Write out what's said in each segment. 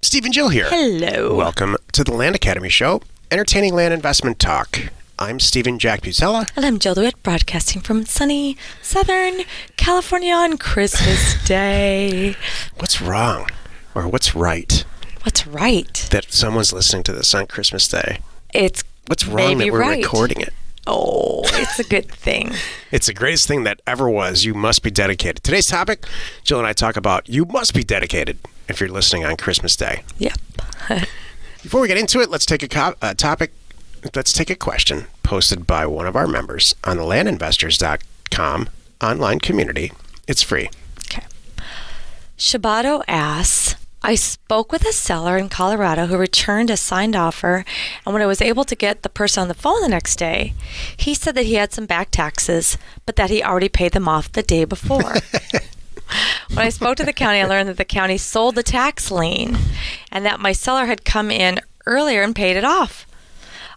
Steve and Jill here. Hello. Welcome to the Land Academy Show, entertaining land investment talk. I'm Steven Jack Butala. And I'm Jill DeWit, broadcasting from sunny Southern California on Christmas Day. What's wrong? Or what's right? What's right? That someone's listening to this on Christmas Day. What's wrong that we're recording it? Oh, it's a good thing. It's the greatest thing that ever was. You must be dedicated. Today's topic, Jill and I talk about you must be dedicated if you're listening on Christmas Day. Yep. Before we get into it, let's take Let's take a question posted by one of our members on the landinvestors.com online community. It's free. Okay. Shabato asks, I spoke with a seller in Colorado who returned a signed offer, and when I was able to get the person on the phone the next day, he said that he had some back taxes, but that he already paid them off the day before. When I spoke to the county, I learned that the county sold the tax lien and that my seller had come in earlier and paid it off.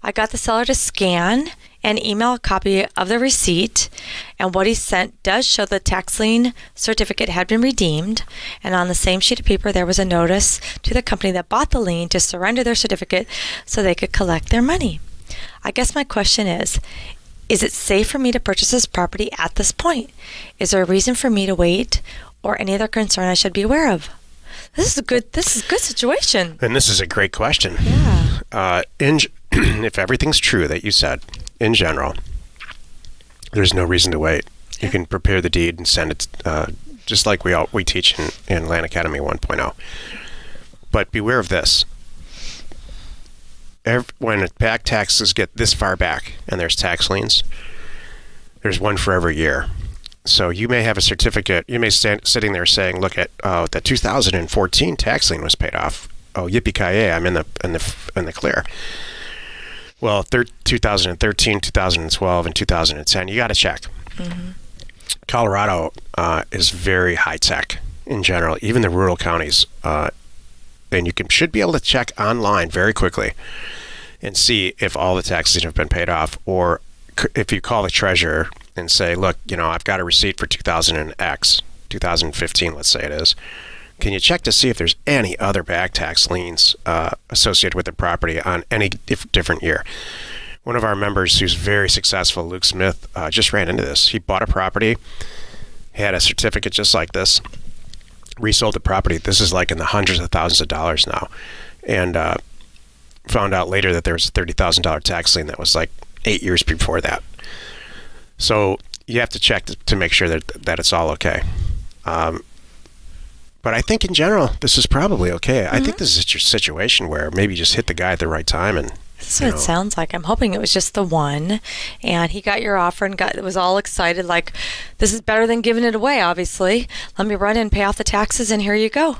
I got the seller to scan and email a copy of the receipt, and what he sent does show the tax lien certificate had been redeemed, and on the same sheet of paper there was a notice to the company that bought the lien to surrender their certificate so they could collect their money. I guess my question is it safe for me to purchase this property at this point? Is there a reason for me to wait, or any other concern I should be aware of? This is a good situation. And this is a great question. Yeah. If everything's true that you said, in general, there's no reason to wait. You can prepare the deed and send it, just like we teach in Land Academy 1.0. But beware of this. When back taxes get this far back and there's tax liens, there's one for every year. So you may have a certificate. You may stand sitting there saying, "Look at the 2014 tax lien was paid off. Oh, yippee-ki-yay! I'm in the clear." Well, 2013, 2012, and 2010, you got to check. Mm-hmm. Colorado is very high tech in general, even the rural counties, and you should be able to check online very quickly and see if all the taxes have been paid off, or if you call the treasurer and say, "Look, I've got a receipt for 2015, let's say it is. Can you check to see if there's any other back tax liens associated with the property on any different year?" One of our members who's very successful, Luke Smith, just ran into this. He bought a property, had a certificate just like this, resold the property. This is like in the hundreds of thousands of dollars now, and found out later that there was a $30,000 tax lien that was like 8 years before that. So you have to check to make sure that it's all okay. But I think in general, this is probably okay. Mm-hmm. I think this is your situation where maybe you just hit the guy at the right time. And that's what it sounds like. I'm hoping it was just the one, and he got your offer and was all excited, like, this is better than giving it away, obviously. Let me run in, pay off the taxes, and here you go.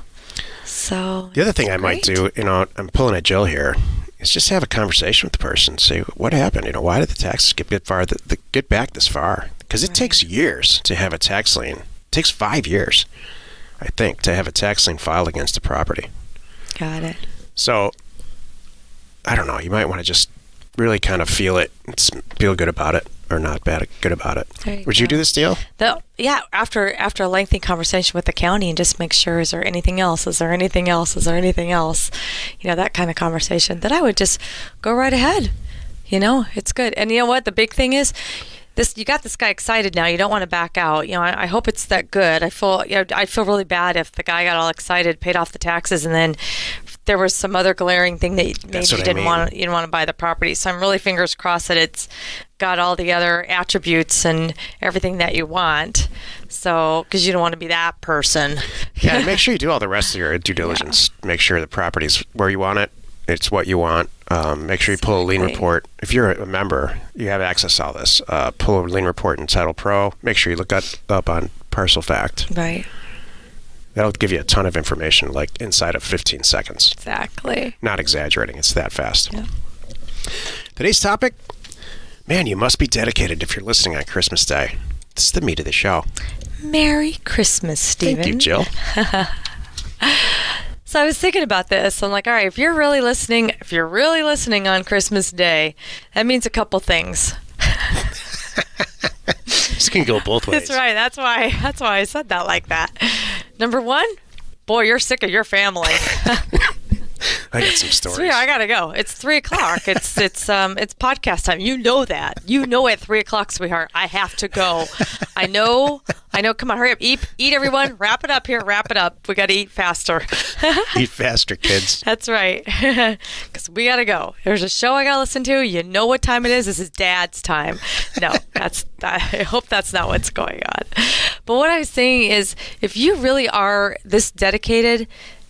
So the other thing I might do, I'm pulling a Jill here, is just have a conversation with the person. Say, what happened? Why did the taxes get back this far? Because it takes years to have a tax lien. It takes 5 years, I think, to have a tax lien filed against the property. Got it. So, I don't know. You might want to just really kind of feel good about it, or not good about it. Would you do this deal? Yeah, after a lengthy conversation with the county, and just make sure, is there anything else? Is there anything else? Is there anything else? That kind of conversation. That I would just go right ahead. It's good. And you know what? The big thing is, you got this guy excited now. You don't want to back out. I hope it's that good. I feel really bad if the guy got all excited, paid off the taxes, and then there was some other glaring thing that maybe you didn't want to buy the property. So I'm really fingers crossed that it's got all the other attributes and everything that you want. So, because you don't want to be that person. Yeah, make sure you do all the rest of your due diligence. Yeah. Make sure the property's where you want it. It's what you want. Make sure you pull a lien report. If you're a member, you have access to all this. Pull a lien report in Title Pro. Make sure you look up on Parcel Fact. Right. That'll give you a ton of information, like inside of 15 seconds. Exactly. Not exaggerating. It's that fast. Yeah. Today's topic, man, you must be dedicated if you're listening on Christmas Day. This is the meat of the show. Merry Christmas, Steven. Thank you, Jill. So I was thinking about this. I'm like, all right, if you're really listening on Christmas Day, that means a couple things. This can go both ways. That's right. That's why I said that like that. Number one, boy, you're sick of your family. I got some stories. Sweetheart, I gotta go. It's 3:00. It's podcast time. You know that. You know at 3:00, sweetheart. I have to go. I know. Come on, hurry up. Eat, everyone. Wrap it up here. Wrap it up. We gotta eat faster. Eat faster, kids. That's right. Because we gotta go. There's a show I gotta listen to. You know what time it is. This is Dad's time. No, I hope that's not what's going on. But what I was saying is, if you really are this dedicated,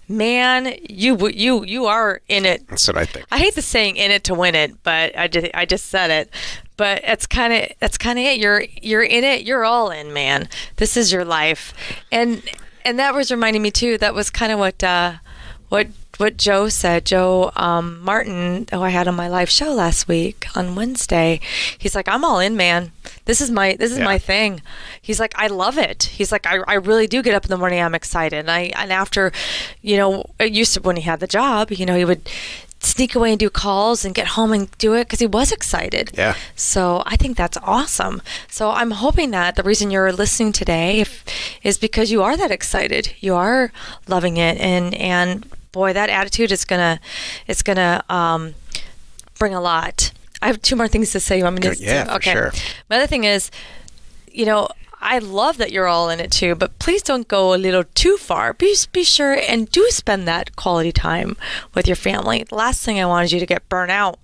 man, you are in it. That's what I think. I hate the saying "in it to win it," but I just said it. But that's kind of it. You're in it. You're all in, man. This is your life, and that was reminding me too. That was kind of what Joe said. Joe Martin, who I had on my live show last week on Wednesday. He's like, I'm all in, man. This is my thing. He's like, I love it. He's like, I really do get up in the morning. I'm excited. And after, it used to, when he had the job, he would sneak away and do calls and get home and do it because he was excited. Yeah. So I think that's awesome. So I'm hoping that the reason you're listening today is because you are that excited. You are loving it, and boy, that attitude is gonna bring a lot. I have 2 more things to say. You want me to? Yeah, okay. for sure. My other thing is, I love that you're all in it too, but please don't go a little too far. Be sure and do spend that quality time with your family. The last thing I want is you to get burnt out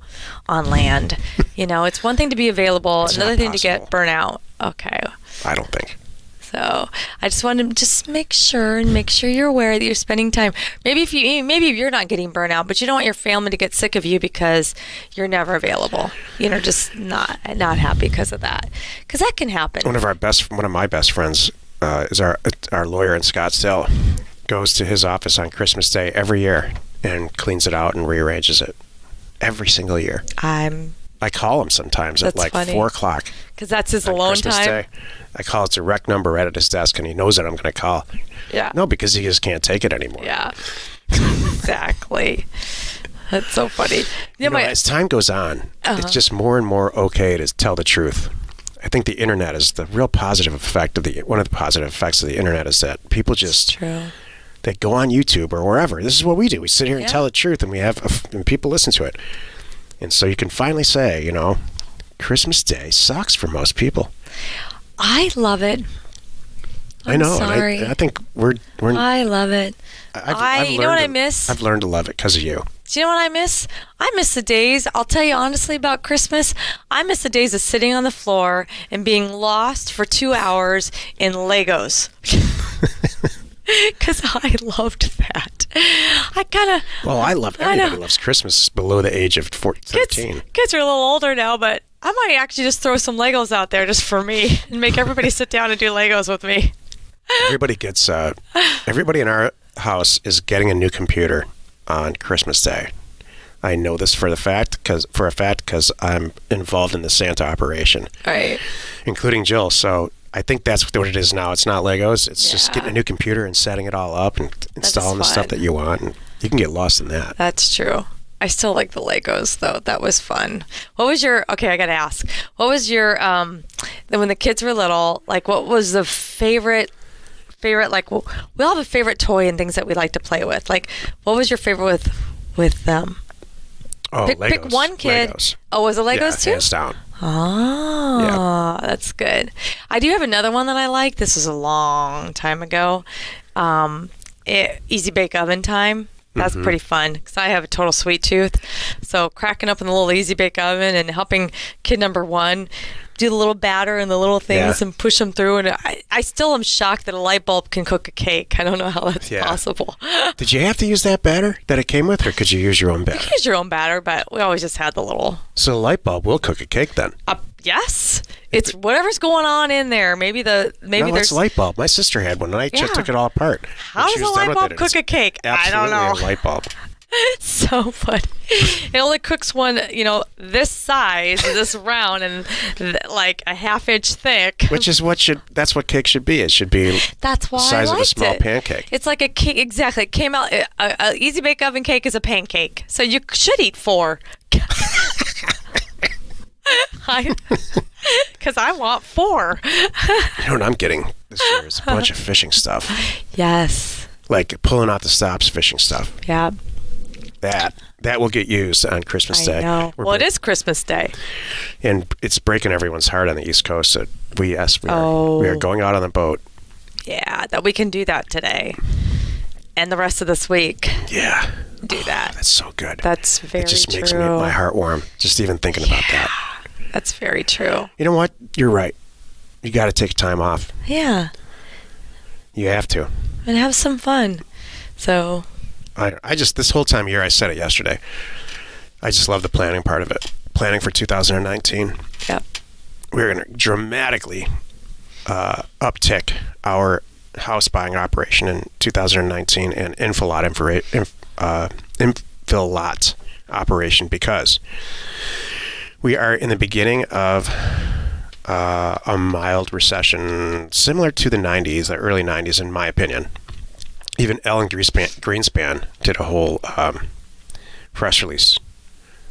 on land. It's one thing to be available, It's another not thing to possible. get burnt out. Okay. I don't think. So I just wanted to just make sure you're aware that you're spending time. Maybe if you're not getting burnt out, but you don't want your family to get sick of you because you're never available. Just not happy because of that. Because that can happen. One of my best friends is our lawyer in Scottsdale. Goes to his office on Christmas Day every year and cleans it out and rearranges it every single year. I call him sometimes at like funny. 4:00. Because that's his on alone Christmas time. Day. I call his direct number right at his desk, and he knows that I'm going to call. Yeah. No, because he just can't take it anymore. Yeah. Exactly. That's so funny. As time goes on, it's just more and more okay to tell the truth. I think the internet is the real positive effect one of the positive effects of the internet is that people just True. they go on YouTube or wherever. This is what we do. We sit here and tell the truth, and we have and people listen to it. And so you can finally say, Christmas Day sucks for most people. I love it. I know. Sorry. And I think we're. I love it. I've you know what I miss? I've learned to love it because of you. Do you know what I miss? I miss the days, I'll tell you honestly about Christmas, I miss the days of sitting on the floor and being lost for 2 hours in Legos. Because I loved that. Well, I love everybody loves Christmas below the age of 13. Kids are a little older now, but I might actually just throw some Legos out there just for me and make everybody sit down and do Legos with me. Everybody in our house is getting a new computer on Christmas Day. I know this for a fact because I'm involved in the Santa operation, Right. including Jill. So I think that's what it is now. It's not Legos. It's just getting a new computer and setting it all up and installing the stuff that you want. And you can get lost in that. That's true. I still like the Legos, though. That was fun. What was your, okay, I got to ask. What was your, when the kids were little, like what was the favorite, like, we all have a favorite toy and things that we like to play with. Like, what was your favorite with them? Oh, pick, Legos. Pick one kid. Legos. Oh, was it Legos too? Hands down. Oh, that's good. I do have another one that I like. This was a long time ago. Easy Bake Oven Time. That's pretty fun because I have a total sweet tooth. So cracking up in the little Easy Bake Oven and helping kid number 1 do the little batter and the little things and push them through. And I still am shocked that a light bulb can cook a cake. I don't know how that's possible. Did you have to use that batter that it came with, or could you use your own batter? You can use your own batter, but we always just had the little... So a light bulb will cook a cake then? Yes. It's whatever's going on in there. Maybe there's... it's a light bulb. My sister had one, and I just took it all apart. How does a light bulb cook a cake? I don't know. Absolutely a light bulb. So funny. It only cooks one, this size, this round, and like a half-inch thick. Which is that's what cake should be. It should be that's why the size I of a small it. pancake. It's like a cake. Exactly. It came out, a Easy Bake Oven cake is a pancake. So you should eat 4. Because I want 4. You know what I'm getting this year is a bunch of fishing stuff. Yes. Like pulling out the stops fishing stuff. Yeah. That will get used on Christmas Day. I know. Well, it is Christmas Day. And it's breaking everyone's heart on the East Coast that we are going out on the boat. Yeah, that we can do that today. And the rest of this week. Yeah. Do that. That's so good. That's very true. It just makes my heart warm, just even thinking about that. That's very true. You know what? You're right. You got to take time off. Yeah. You have to. And have some fun. So. I just, this whole time of year, I said it yesterday, I just love the planning part of it. Planning for 2019. Yep. We're going to dramatically uptick our house buying operation in 2019 and infill lot operation, because we are in the beginning of a mild recession similar to the 90s, the early 90s, in my opinion. Even Alan Greenspan did a whole press release.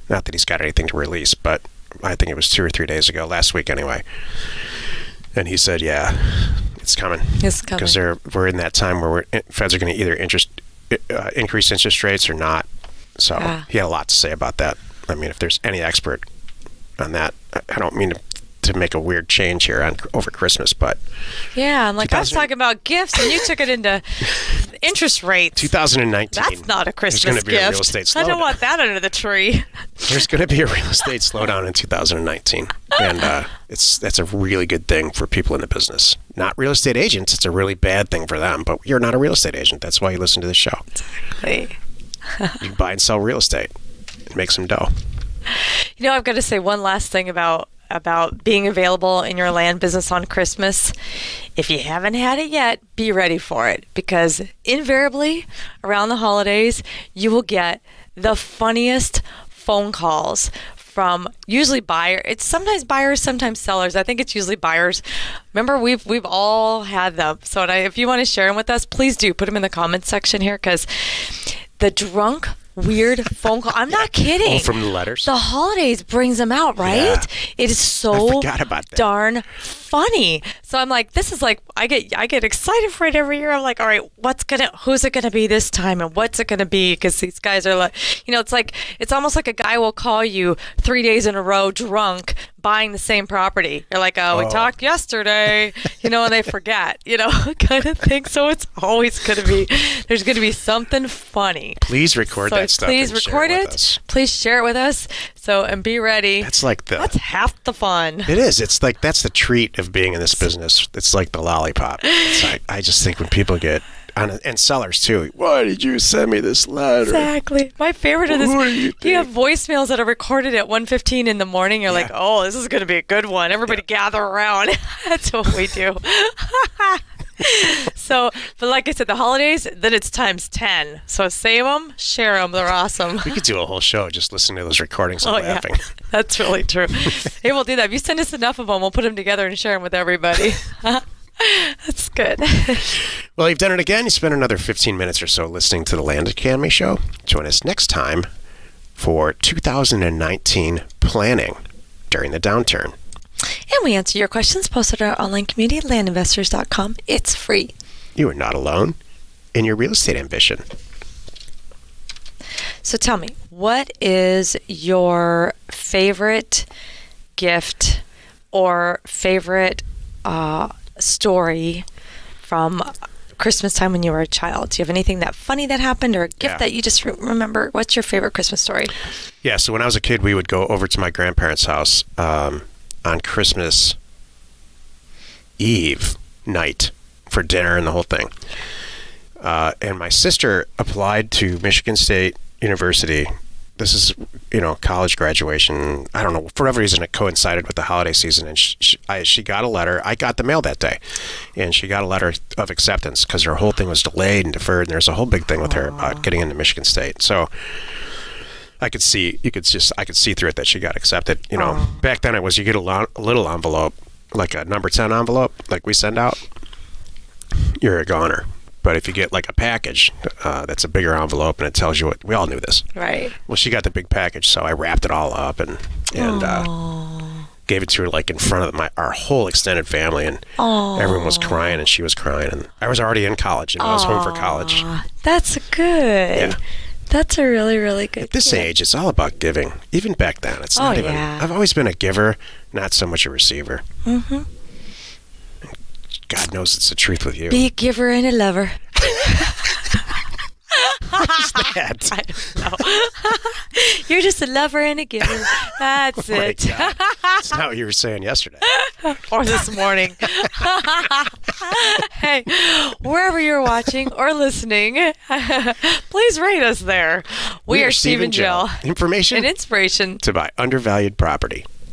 Not that he's got anything to release, but I think it was 2 or 3 days ago, last week anyway. And he said, yeah, it's coming. It's coming. Because we're in that time where Feds are going to either increase interest rates or not. So he had a lot to say about that. I mean, if there's any expert on that, I don't mean to make a weird change here over Christmas, but yeah, I'm like, I was talking about gifts and you took it into interest rates. 2019. That's not a Christmas gift. There's going to be a real estate slowdown. I don't want that under the tree. There's going to be a real estate slowdown in 2019, and that's a really good thing for people in the business. Not real estate agents. It's a really bad thing for them, but you're not a real estate agent. That's why you listen to this show. Exactly. You buy and sell real estate and make some dough. You know, I've got to say one last thing about being available in your land business on Christmas. If you haven't had it yet, be ready for it, because invariably around the holidays, you will get the funniest phone calls from usually buyers. It's sometimes buyers, sometimes sellers. I think it's usually buyers. Remember, we've all had them. So if you want to share them with us, please do put them in the comments section here, because the drunk weird phone call. I'm not kidding. Oh, from the letters? The holidays brings them out, right? Yeah. It is so I forgot about that. Darn funny. So I'm like, this is like, I get excited for it every year. I'm like, all right, who's it gonna be this time, and what's it gonna be? Because these guys are like, it's almost like a guy will call you 3 days in a row drunk buying the same property. You're like, we talked yesterday, and they forget, kind of thing. So it's always there's gonna be something funny. Please record that stuff. Please record it. Please share it with us. So, and be ready. That's half the fun. It is. It's like, that's the treat of being in this business. It's like the lollipop. It's like, I just think when people get, and sellers too, why did you send me this letter? Exactly. My favorite of this, you have voicemails that are recorded at 1:15 in the morning. You're like, oh, this is going to be a good one. Everybody gather around. That's what we do. So, but like I said, the holidays, then it's times 10. So save them, share them. They're awesome. We could do a whole show just listening to those recordings and laughing. Yeah. That's really true. Hey, we'll do that. If you send us enough of them, we'll put them together and share them with everybody. That's good. Well, you've done it again. You spent another 15 minutes or so listening to the Land Academy show. Join us next time for 2019 planning during the downturn. And we answer your questions posted on our online community at landinvestors.com. It's free. You are not alone in your real estate ambition. So tell me, what is your favorite gift or favorite story from Christmas time when you were a child? Do you have anything that funny that happened, or a gift that you just remember? What's your favorite Christmas story? Yeah, so when I was a kid, we would go over to my grandparents' house on Christmas Eve night for dinner and the whole thing. And my sister applied to Michigan State University. This is, college graduation. I don't know, for whatever reason, it coincided with the holiday season. And she got a letter. I got the mail that day. And she got a letter of acceptance because her whole thing was delayed and deferred. And there's a whole big thing with her about getting into Michigan State. So I could see through it that she got accepted. Back then it was, you get a little envelope, like a number 10 envelope, like we send out, you're a goner. But if you get like a package, that's a bigger envelope and it tells you what, we all knew this. Right. Well, she got the big package, so I wrapped it all up and gave it to her like in front of our whole extended family, and everyone was crying and she was crying, and I was already in college, I was home for college. That's good. Yeah. That's a really, really good At this kid. age, it's all about giving. Even back then, it's not even. Yeah. I've always been a giver, not so much a receiver. Mm-hmm. God knows it's the truth with you. Be a giver and a lover. What's that? I don't know. You're just a lover and a giver. That's Oh my it. God. That's not what you were saying yesterday. Or this morning. Hey, wherever you're watching or listening, please rate us there. We are Steve and Jill. Information An inspiration to buy undervalued property.